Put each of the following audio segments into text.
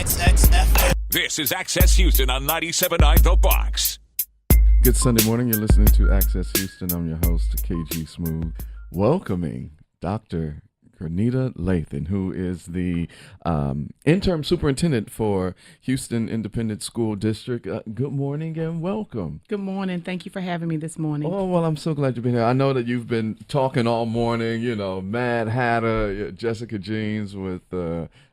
This is Access Houston on 97.9 The Box. Good Sunday morning. You're listening to Access Houston. I'm your host, KG Smooth, welcoming Dr. Grenita Lathan, who is the interim superintendent for Houston Independent School District. Good morning and welcome. Good morning. Thank you for having me this morning. Oh, well, I'm so glad you've been here. I know that you've been talking all morning, you know, Mad Hatter, Jessica Jeans with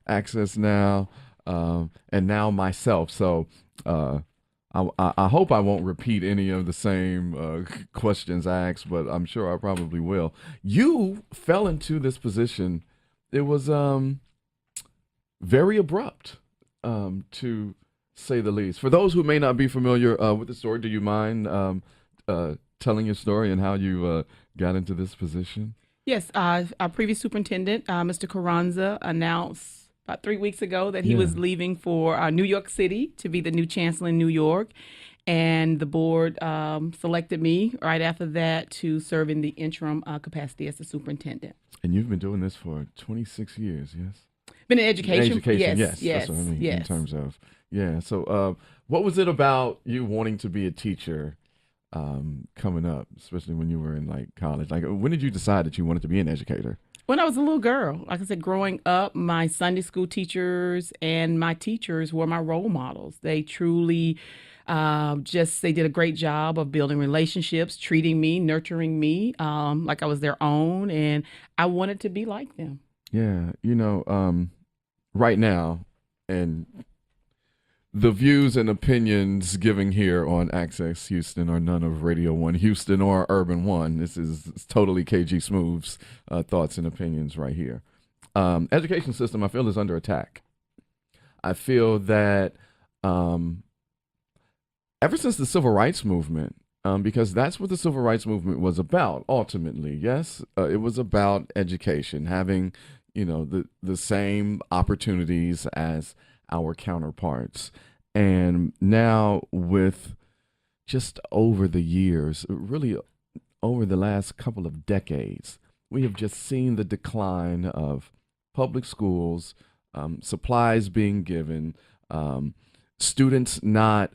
Access Now, and now myself. So I hope I won't repeat any of the same questions I asked, but I'm sure I probably will. You fell into this position. It was very abrupt, to say the least. For those who may not be familiar with the story, do you mind telling your story and how you got into this position? Yes, our previous superintendent, Mr. Carranza, announced about 3 weeks ago that he was leaving for New York City to be the new chancellor in New York. And the board selected me right after that to serve in the interim capacity as the superintendent. And you've been doing this for 26 years, yes? Been in education? Yes. Yes. That's what I mean, yes. in terms of, yeah. So what was it about you wanting to be a teacher coming up, especially when you were in like college? Like, when did you decide that you wanted to be an educator? When I was a little girl, like I said, growing up, my Sunday school teachers and my teachers were my role models. They truly they did a great job of building relationships, treating me, nurturing me like I was their own. And I wanted to be like them. Yeah. You know, right now, and the views and opinions given here on Access Houston are none of Radio 1 Houston or Urban 1. This is totally KG Smooth's thoughts and opinions right here. Education system, I feel, is under attack. I feel that ever since the Civil Rights Movement, because that's what the Civil Rights Movement was about, ultimately, yes? It was about education, having, you know, the same opportunities as our counterparts. And now with just over the years, really over the last couple of decades, we have just seen the decline of public schools, supplies being given, students not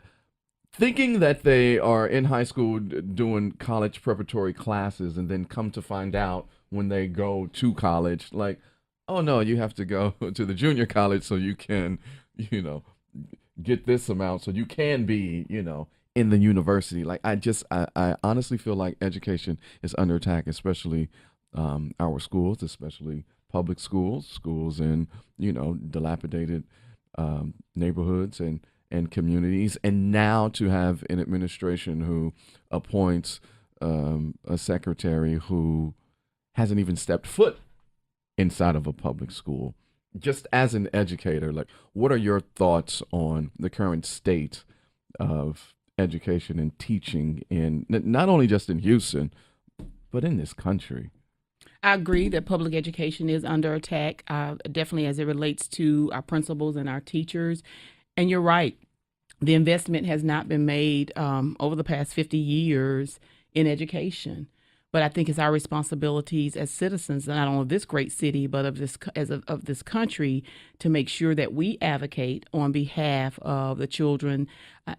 thinking that they are in high school doing college preparatory classes and then come to find out when they go to college, like, oh no, you have to go to the junior college so you can, you know, get this amount so you can be, you know, in the university. Like, I honestly feel like education is under attack, especially our schools, especially public schools in, you know, dilapidated neighborhoods and communities. And now to have an administration who appoints a secretary who hasn't even stepped foot inside of a public school. Just as an educator, like, what are your thoughts on the current state of education and teaching in not only just in Houston, but in this country? I agree that public education is under attack, definitely as it relates to our principals and our teachers. And you're right, the investment has not been made over the past 50 years in education. But I think it's our responsibilities as citizens, not only of this great city, but of this country, to make sure that we advocate on behalf of the children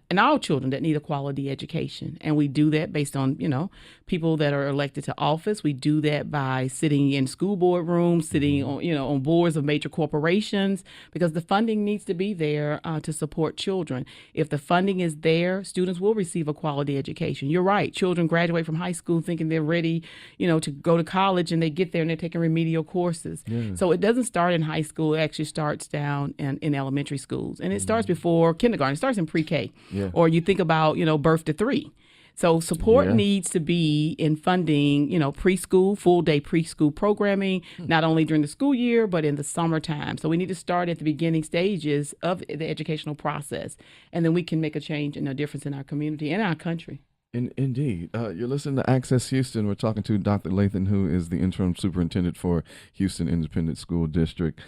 and all children that need a quality education. And we do that based on, you know, people that are elected to office. We do that by sitting in school board rooms, sitting on, you know, on boards of major corporations, because the funding needs to be there to support children. If the funding is there, students will receive a quality education. You're right. Children graduate from high school thinking they're ready, you know, to go to college, and they get there and they're taking remedial courses. Yeah. So it doesn't start in high school. It actually starts down in elementary schools. And it starts before kindergarten. It starts in pre-K. Yeah. Or you think about, you know, birth to 3. So support needs to be in funding, you know, preschool, full day preschool programming, not only during the school year, but in the summertime. So we need to start at the beginning stages of the educational process. And then we can make a change and a difference in our community and our country. Indeed. You're listening to Access Houston. We're talking to Dr. Lathan, who is the interim superintendent for Houston Independent School District.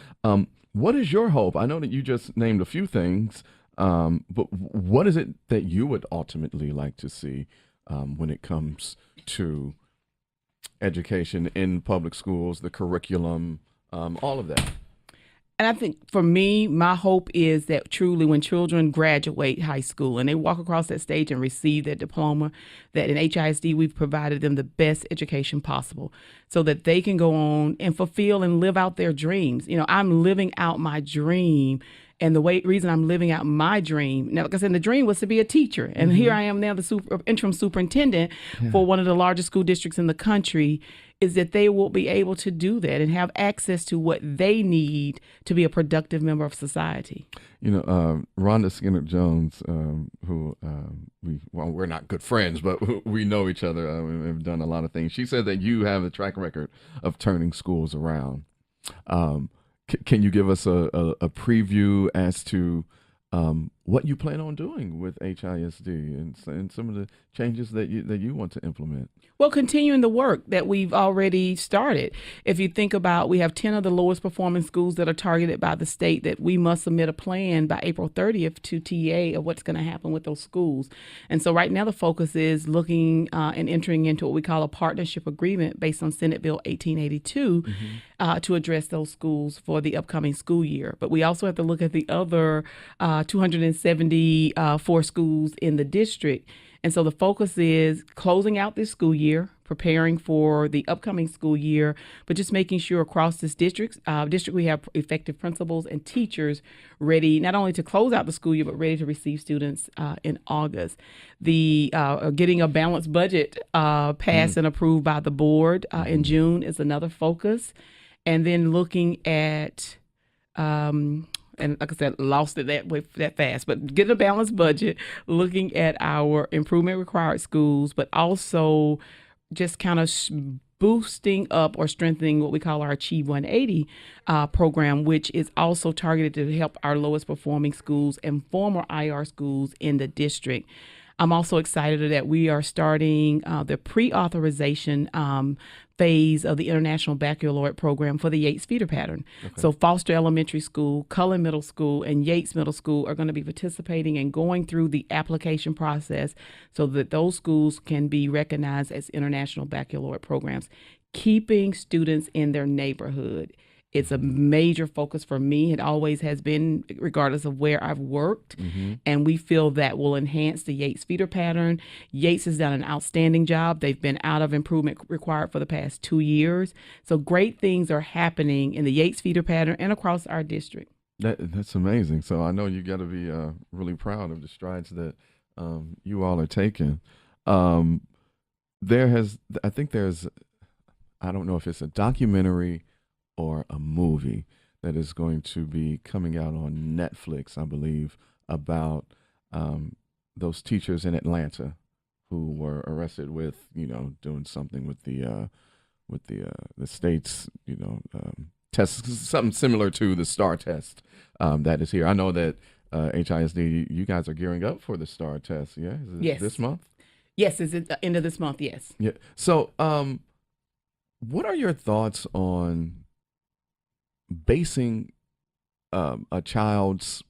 What is your hope? I know that you just named a few things, but what is it that you would ultimately like to see when it comes to education in public schools, the curriculum, all of that? And I think for me, my hope is that truly when children graduate high school and they walk across that stage and receive their diploma, that in HISD we've provided them the best education possible so that they can go on and fulfill and live out their dreams. I'm living out my dream. And the reason I'm living out my dream, now, like I said, the dream was to be a teacher. And here I am now, the interim superintendent for one of the largest school districts in the country, is that they will be able to do that and have access to what they need to be a productive member of society. Rhonda Skinner Jones, who we're not good friends, but we know each other. We've done a lot of things. She said that you have a track record of turning schools around. Can you give us a preview as to what you plan on doing with HISD and some of the changes that you want to implement? Well, continuing the work that we've already started. If you think about, we have 10 of the lowest performing schools that are targeted by the state that we must submit a plan by April 30th to TA of what's going to happen with those schools. And so right now the focus is looking and entering into what we call a partnership agreement based on Senate Bill 1882 to address those schools for the upcoming school year. But we also have to look at the other 274 schools in the district. And so the focus is closing out this school year, preparing for the upcoming school year, but just making sure across this district we have effective principals and teachers ready not only to close out the school year, but ready to receive students in August. The getting a balanced budget passed and approved by the board in June is another focus. And then looking at and like I said, lost it that fast. But getting a balanced budget, looking at our improvement required schools, but also just kind of boosting up or strengthening what we call our Achieve 180 program, which is also targeted to help our lowest performing schools and former IR schools in the district. I'm also excited that we are starting the pre-authorization phase of the International Baccalaureate program for the Yates feeder pattern. Okay. So Foster Elementary School, Cullen Middle School, and Yates Middle School are going to be participating and going through the application process so that those schools can be recognized as International Baccalaureate programs, keeping students in their neighborhood. It's a major focus for me. It always has been, regardless of where I've worked. And we feel that will enhance the Yates feeder pattern. Yates has done an outstanding job. They've been out of improvement required for the past 2 years. So great things are happening in the Yates feeder pattern and across our district. That's amazing. So I know you got to be really proud of the strides that you all are taking. I don't know if it's a documentary or a movie that is going to be coming out on Netflix, I believe, about those teachers in Atlanta who were arrested with, doing something with the state's, test, something similar to the STAR test that is here. I know that HISD, you guys are gearing up for the STAR test. Yeah, is it yes. This month? Yes, it's at the end of this month. Yes. Yeah. So, what are your thoughts on basing a child's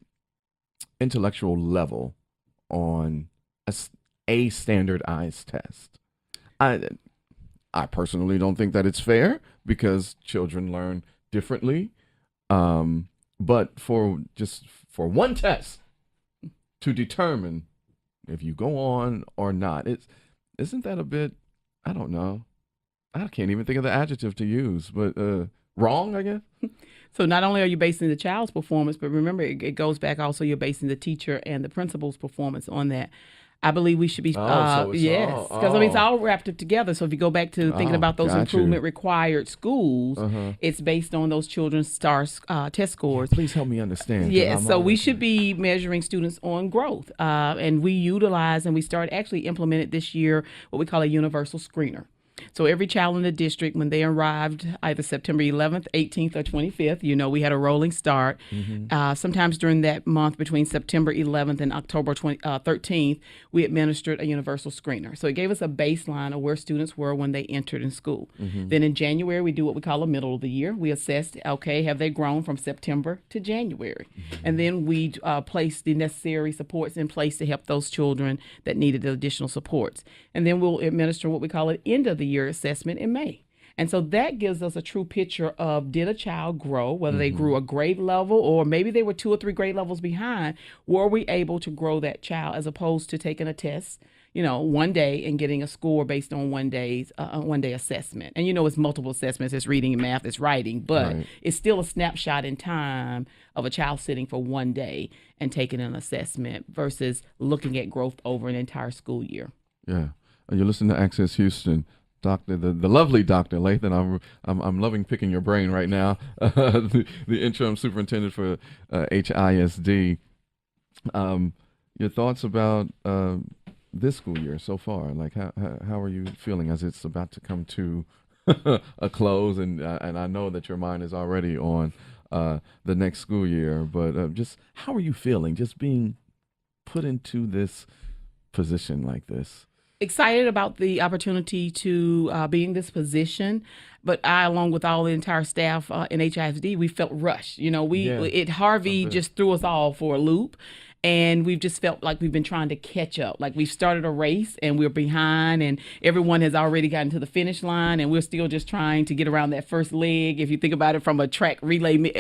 intellectual level on a standardized test? I personally don't think that it's fair because children learn differently. But for one test to determine if you go on or not, isn't that a bit, I don't know. I can't even think of the adjective to use, but wrong, I guess. So not only are you basing the child's performance, but remember, it goes back also you're basing the teacher and the principal's performance on that. I believe we should be, because it's all wrapped up together. So if you go back to thinking about those improvement required schools, it's based on those children's STAR test scores. Please help me understand. Yes, so we should be measuring students on growth. And we utilize, and we started actually implemented this year, what we call a universal screener. So every child in the district, when they arrived either September 11th, 18th, or 25th, we had a rolling start. Sometimes during that month between September 11th and October 13th, we administered a universal screener. So it gave us a baseline of where students were when they entered in school. Then in January, we do what we call a middle of the year. We assessed, have they grown from September to January? And then we placed the necessary supports in place to help those children that needed the additional supports. And then we'll administer what we call an end of the year assessment in May. And so that gives us a true picture of, did a child grow, whether they grew a grade level or maybe they were 2 or 3 grade levels behind. Were we able to grow that child, as opposed to taking a test, one day and getting a score based on one day assessment? And it's multiple assessments. It's reading and math, it's writing, but it's still a snapshot in time of a child sitting for one day and taking an assessment versus looking at growth over an entire school year. Yeah. You're listening to Access Houston. Doctor, the lovely Dr. Lathan. I'm loving picking your brain right now. The interim superintendent for HISD. Your thoughts about this school year so far? Like, how are you feeling as it's about to come to a close? And I know that your mind is already on the next school year, but just how are you feeling just being put into this position like this? Excited about the opportunity to be in this position, but I, along with all the entire staff in HISD, we felt rushed. Harvey just threw us all for a loop. And we've just felt like we've been trying to catch up. Like we've started a race and we're behind, and everyone has already gotten to the finish line, and we're still just trying to get around that first leg. If you think about it from a track relay, when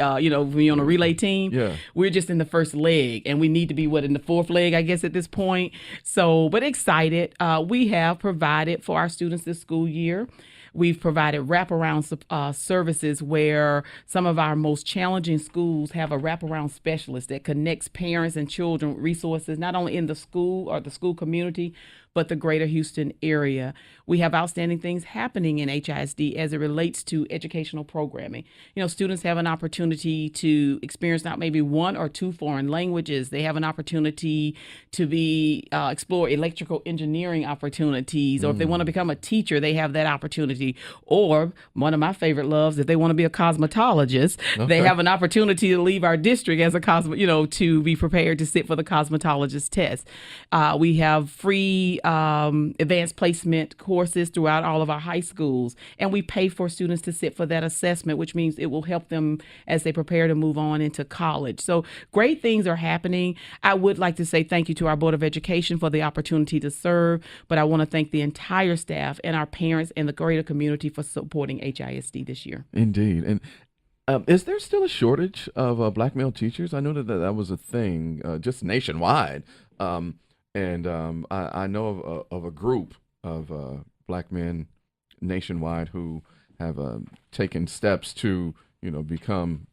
you're on a relay team, we're just in the first leg, and we need to be in the fourth leg, I guess, at this point. So, but excited. We have provided for our students this school year. We've provided wraparound services where some of our most challenging schools have a wraparound specialist that connects parents and children with resources, not only in the school or the school community, but the greater Houston area. We have outstanding things happening in HISD as it relates to educational programming. Students have an opportunity to experience not maybe 1 or 2 foreign languages. They have an opportunity to explore electrical engineering opportunities, or if they want to become a teacher, they have that opportunity. Or one of my favorite loves, if they want to be a cosmetologist, they have an opportunity to leave our district as a to be prepared to sit for the cosmetologist test. We have free advanced placement courses throughout all of our high schools, and we pay for students to sit for that assessment, which means it will help them as they prepare to move on into college. So great things are happening. I would like to say thank you to our Board of Education for the opportunity to serve, but I want to thank the entire staff and our parents and the greater community for supporting HISD this year. Indeed. And is there still a shortage of black male teachers? I know that was a thing just nationwide. And I know of a group of black men nationwide who have taken steps to, become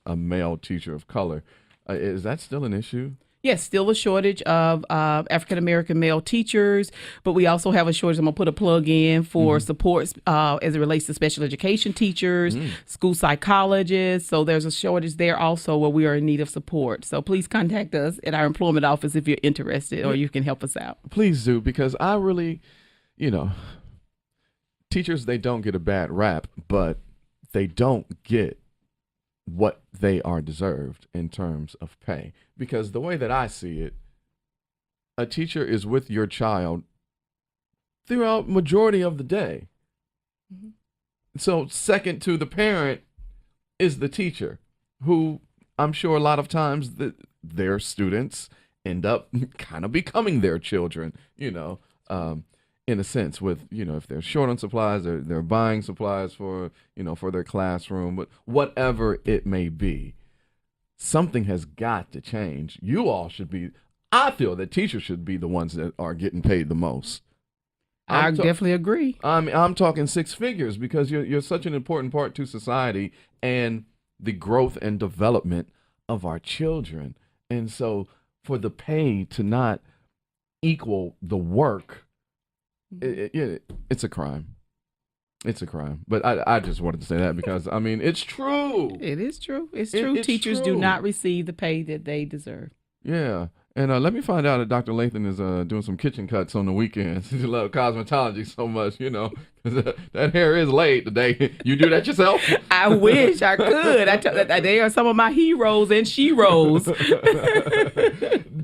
a male teacher of color. Is that still an issue? Yes, still a shortage of African-American male teachers, but we also have a shortage. I'm going to put a plug in for supports as it relates to special education teachers, school psychologists. So there's a shortage there also where we are in need of support. So please contact us at our employment office if you're interested, or you can help us out. Please do, because I really, teachers, they don't get a bad rap, but they don't get what they are deserved in terms of pay. Because the way that I see it, a teacher is with your child throughout majority of the day. So second to the parent is the teacher, who I'm sure a lot of times their students end up kind of becoming their children, in a sense, with, if they're short on supplies, they're buying supplies for, for their classroom, but whatever it may be, something has got to change. I feel that teachers should be the ones that are getting paid the most. I definitely agree. I'm talking 6 figures, because you're such an important part to society and the growth and development of our children. And so for the pay to not equal the work, it's a crime. It's a crime. But I just wanted to say that because, it's true. It is true. It's true. Teachers do not receive the pay that they deserve. Yeah. And let me find out that Dr. Lathan is doing some kitchen cuts on the weekends. You love cosmetology so much, because that hair is laid today. You do that yourself? I wish I could. They are some of my heroes and sheroes.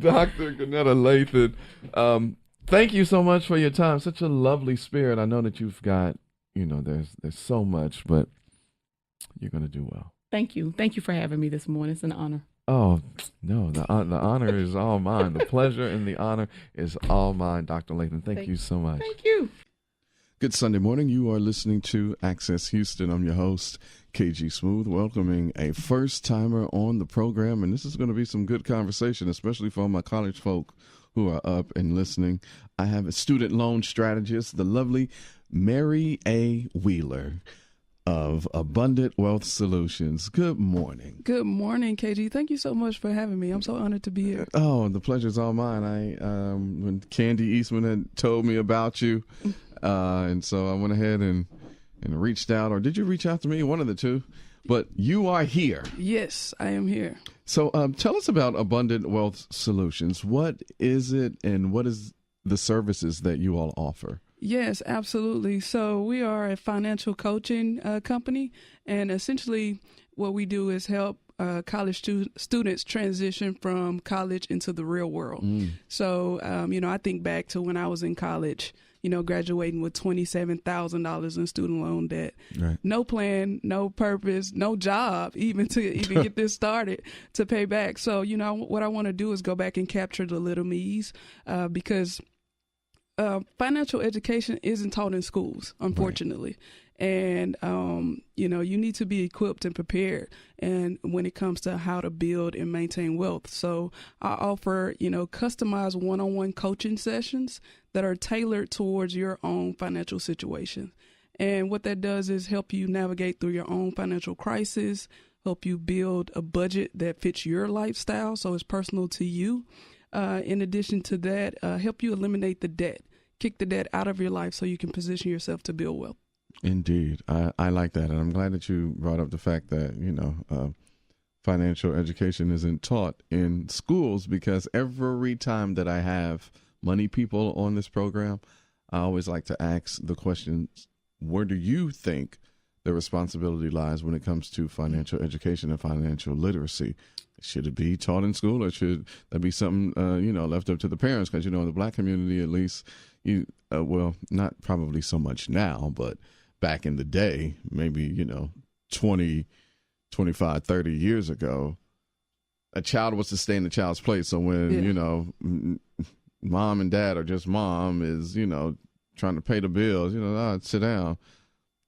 Dr. Grenita Lathan, thank you so much for your time. Such a lovely spirit. I know that you've got, there's so much, but you're going to do well. Thank you. Thank you for having me this morning. It's an honor. Oh, no, the honor is all mine. The pleasure and the honor is all mine, Dr. Lathan. Thank you so much. Thank you. Good Sunday morning. You are listening to Access Houston. I'm your host, KG Smooth, welcoming a first-timer on the program. And this is going to be some good conversation, especially for my college folk who are up and listening. I have a student loan strategist, the lovely Mary A. Wheeler of Abundant Wealth Solutions. Good morning. Good morning, KG. Thank you so much for having me. I'm so honored to be here. Oh, the pleasure's all mine. When Candy Eastman had told me about you, and so I went ahead and reached out, or did you reach out to me? One of the two. But you are here. Yes, I am here. So tell us about Abundant Wealth Solutions. What is it, and what is the services that you all offer? Yes, absolutely. So we are a financial coaching company, and essentially what we do is help college students transition from college into the real world. So, I think back to when I was in college, graduating with $27,000 in student loan debt. Right. No plan, no purpose, no job, even get this started to pay back. So, what I want to do is go back and capture the little me's because financial education isn't taught in schools, unfortunately. Right. And, you need to be equipped and prepared. And when it comes to how to build and maintain wealth. So I offer, customized one-on-one coaching sessions that are tailored towards your own financial situation. And what that does is help you navigate through your own financial crisis, help you build a budget that fits your lifestyle, so it's personal to you. In addition to that, help you eliminate the debt, kick the debt out of your life so you can position yourself to build wealth. Indeed. I like that. And I'm glad that you brought up the fact that, financial education isn't taught in schools, because every time that I have money people on this program, I always like to ask the question, where do you think the responsibility lies when it comes to financial education and financial literacy? Should it be taught in school, or should that be something, left up to the parents? Because, in the Black community, at least, not probably so much now, but back in the day, maybe, 20, 25, 30 years ago, a child was to stay in the child's place. So when, mom and dad, or just mom is, trying to pay the bills, sit down,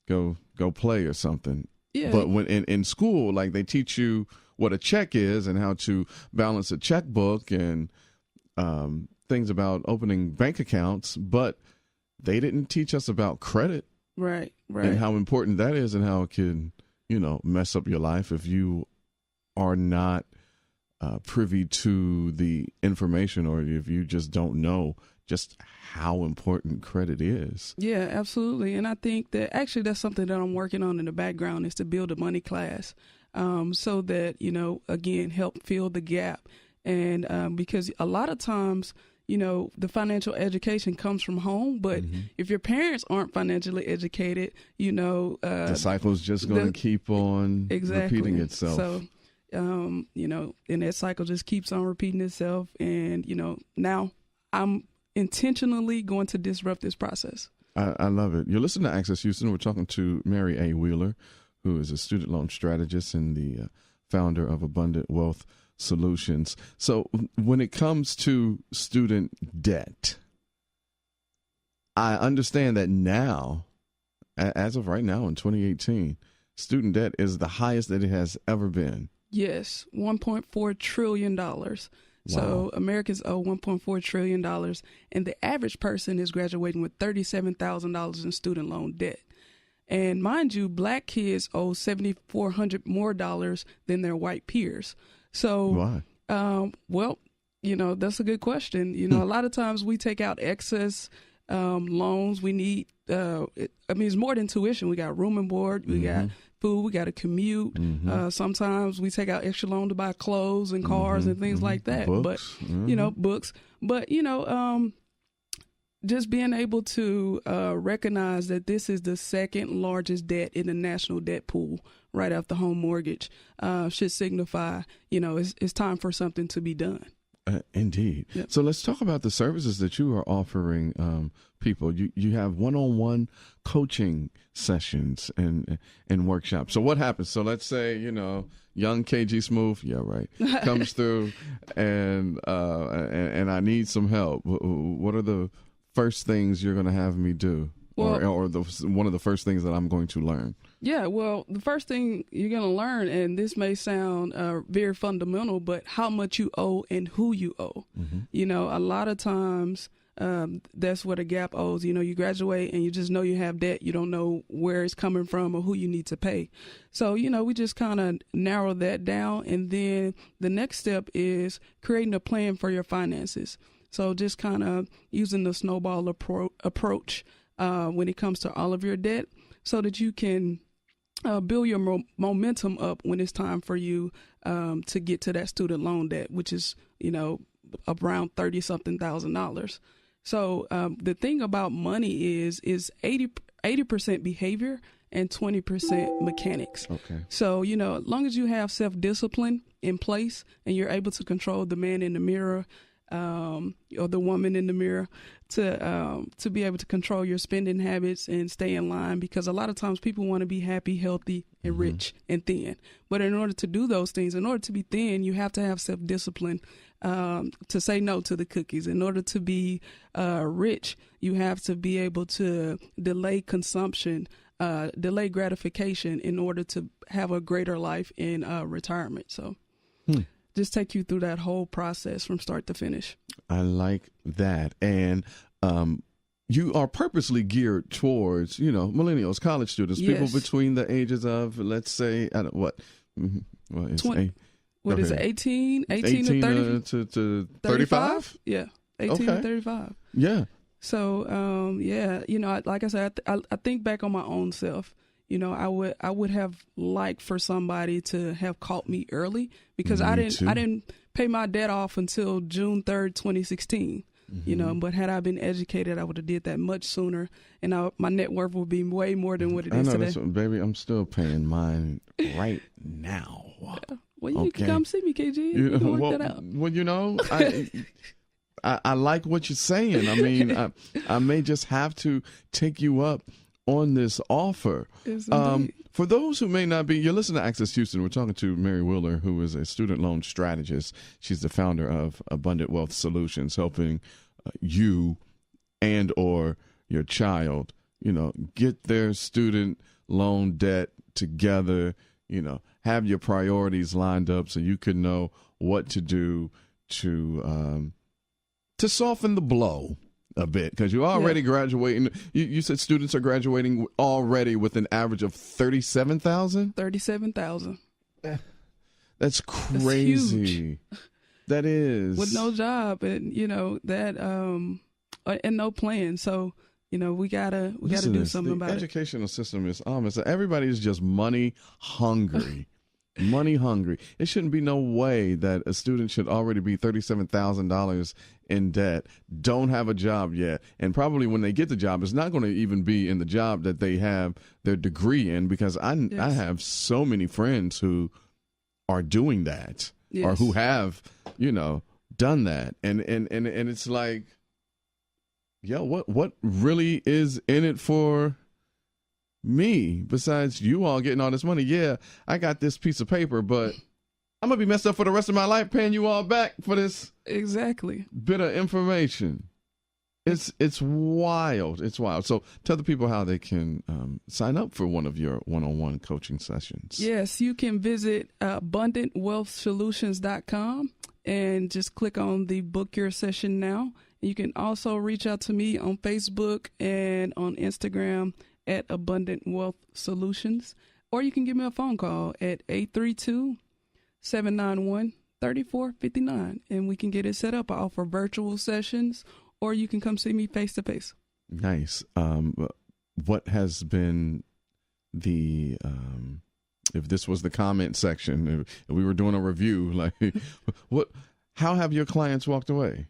go play or something. Yeah. But when in school, like, they teach you what a check is and how to balance a checkbook and things about opening bank accounts, but they didn't teach us about credit. Right. And how important that is, and how it can, mess up your life if you are not privy to the information, or if you just don't know just how important credit is. Yeah, absolutely. And I think that actually that's something that I'm working on in the background, is to build a money class so that, again, help fill the gap. And because a lot of times, the financial education comes from home, but if your parents aren't financially educated, the cycle's just going to keep on repeating itself. So, and that cycle just keeps on repeating itself. And, now I'm intentionally going to disrupt this process. I love it. You're listening to Access Houston. We're talking to Mary A. Wheeler, who is a student loan strategist and the founder of Abundant Wealth Solutions. So when it comes to student debt, I understand that now, as of right now in 2018, student debt is the highest that it has ever been. Yes, $1.4 trillion. Wow. So Americans owe $1.4 trillion, and the average person is graduating with $37,000 in student loan debt. And mind you, Black kids owe $7,400 more than their white peers. So, why? That's a good question. A lot of times we take out excess loans. We need, it's more than tuition. We got room and board. We got food. We got to commute. Sometimes we take out extra loan to buy clothes and cars and things like that. Books. But, books. But, just being able to recognize that this is the second largest debt in the national debt pool, right after home mortgage, should signify, it's time for something to be done. Indeed. Yep. So let's talk about the services that you are offering people. You have one-on-one coaching sessions and workshops. So what happens? So let's say, young KG Smooth, comes through and I need some help. What are the first things you're going to have me do? or one of the first things that I'm going to learn? Yeah, well, the first thing you're going to learn, and this may sound very fundamental, but how much you owe and who you owe. You know, a lot of times that's where the gap owes. You know, you graduate and you just know you have debt. You don't know where it's coming from or who you need to pay. So, you know, we just kind of narrow that down. And then the next step is creating a plan for your finances. So just kind of using the snowball approach when it comes to all of your debt so that you can build your momentum up when it's time for you to get to that student loan debt, which is, you know, around $30-something thousand. So the thing about money is 80% behavior and 20% mechanics. Okay. So, you know, as long as you have self-discipline in place and you're able to control the man in the mirror or the woman in the mirror to be able to control your spending habits and stay in line, because a lot of times people want to be happy, healthy, and rich and thin. But in order to do those things, in order to be thin, you have to have self-discipline to say no to the cookies. In order to be rich, you have to be able to delay consumption, delay gratification in order to have a greater life in retirement. So just take you through that whole process from start to finish. I like that. And you are purposely geared towards, you know, millennials, college students, Yes. people between the ages of, let's say, I don't, what? Well, it's 20. What is it, 18 to 30? to 35? Yeah, 18 to 35. Yeah. So, yeah, you know, like I said, I think back on my own self. You know, I would have liked for somebody to have caught me early, because I didn't pay my debt off until June 3rd, 2016. You know, but had I been educated, I would have did that much sooner, and my net worth would be way more than what it is today. Baby, I'm still paying mine right now. Yeah. Well, you can come see me, KG. You can work that out. Well, you know, I like what you're saying. I mean, I may just have to take you up on this offer. Yes, for those who may not be, you're listening to Access Houston. We're talking to Mary Wheeler, who is a student loan strategist. She's the founder of Abundant Wealth Solutions, helping you and or your child, you know, get their student loan debt together, you know, have your priorities lined up so you can know what to do to soften the blow a bit, because you're already graduating. You said students are graduating already with an average of 37,000. 37,000. That's crazy. That is with no job, and you know that and no plan. So you know we gotta do something about it. The educational system is almost everybody is just money hungry. Money hungry. It shouldn't be no way that a student should already be $37,000 in debt, don't have a job yet, and probably when they get the job, it's not going to even be in the job that they have their degree in, because I have so many friends who are doing that or who have, you know, done that, and it's like, yo, what really is in it for me besides you all getting all this money? Yeah, I got this piece of paper, but I'm gonna be messed up for the rest of my life paying you all back for this bit of information. It's wild. It's wild. So tell the people how they can sign up for one of your one-on-one coaching sessions. Yes, you can visit abundantwealthsolutions.com and just click on the book your session now. You can also reach out to me on Facebook and on Instagram at Abundant Wealth Solutions, or you can give me a phone call at 832-791-3459, and we can get it set up. I offer virtual sessions, or you can come see me face to face. Nice. What has been the if this was the comment section, if we were doing a review, like how have your clients walked away?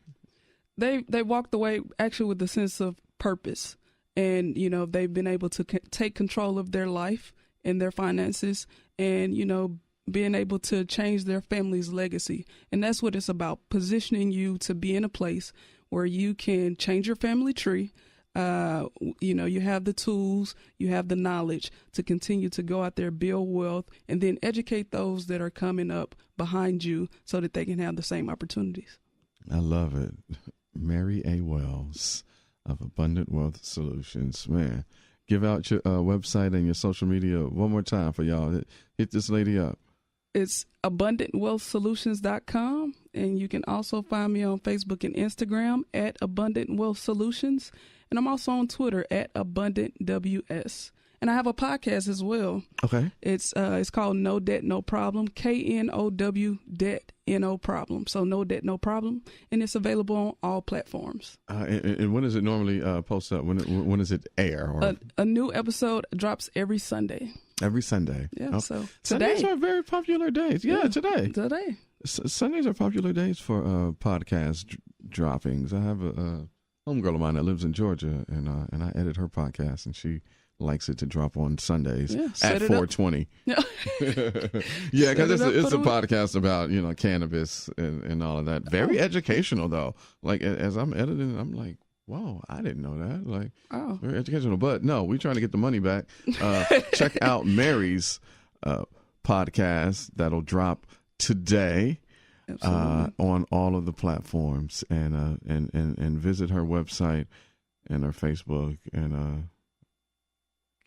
They walked away actually with a sense of purpose. And, you know, they've been able to take control of their life and their finances and, you know, being able to change their family's legacy. And that's what it's about, positioning you to be in a place where you can change your family tree. You know, you have the tools, you have the knowledge to continue to go out there, build wealth, and then educate those that are coming up behind you so that they can have the same opportunities. I love it. Mary A. Wells. of Abundant Wealth Solutions. Man, give out your website and your social media one more time for y'all. Hit this lady up. It's abundantwealthsolutions.com, and you can also find me on Facebook and Instagram at Abundant Wealth Solutions, and I'm also on Twitter at AbundantWS. And I have a podcast as well. Okay. It's called No Debt, No Problem, KNOW Debt, NO Problem. So No Debt, No Problem, and it's available on all platforms. And when does it normally post up? When does it air? Or? A new episode drops every Sunday. Every Sunday. Yeah. Oh. So Sundays today. are very popular days. Yeah, today. Sundays are popular days for podcast droppings. I have a homegirl of mine that lives in Georgia, and I edit her podcast, and she likes it to drop on Sundays at 4:20. Yeah, because it's a podcast about cannabis and all of that. Very educational though. Like as I'm editing, I'm like, whoa, I didn't know that. Like, very educational. But no, we're trying to get the money back. Check out Mary's podcast that'll drop today on all of the platforms, and visit her website and her Facebook and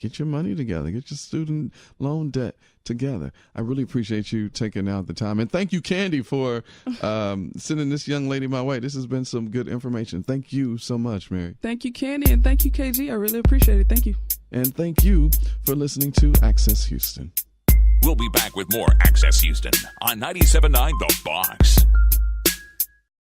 get your money together. Get your student loan debt together. I really appreciate you taking out the time. And thank you, Candy, for sending this young lady my way. This has been some good information. Thank you so much, Mary. Thank you, Candy, and thank you, KG. I really appreciate it. Thank you. And thank you for listening to Access Houston. We'll be back with more Access Houston on 97.9 The Box.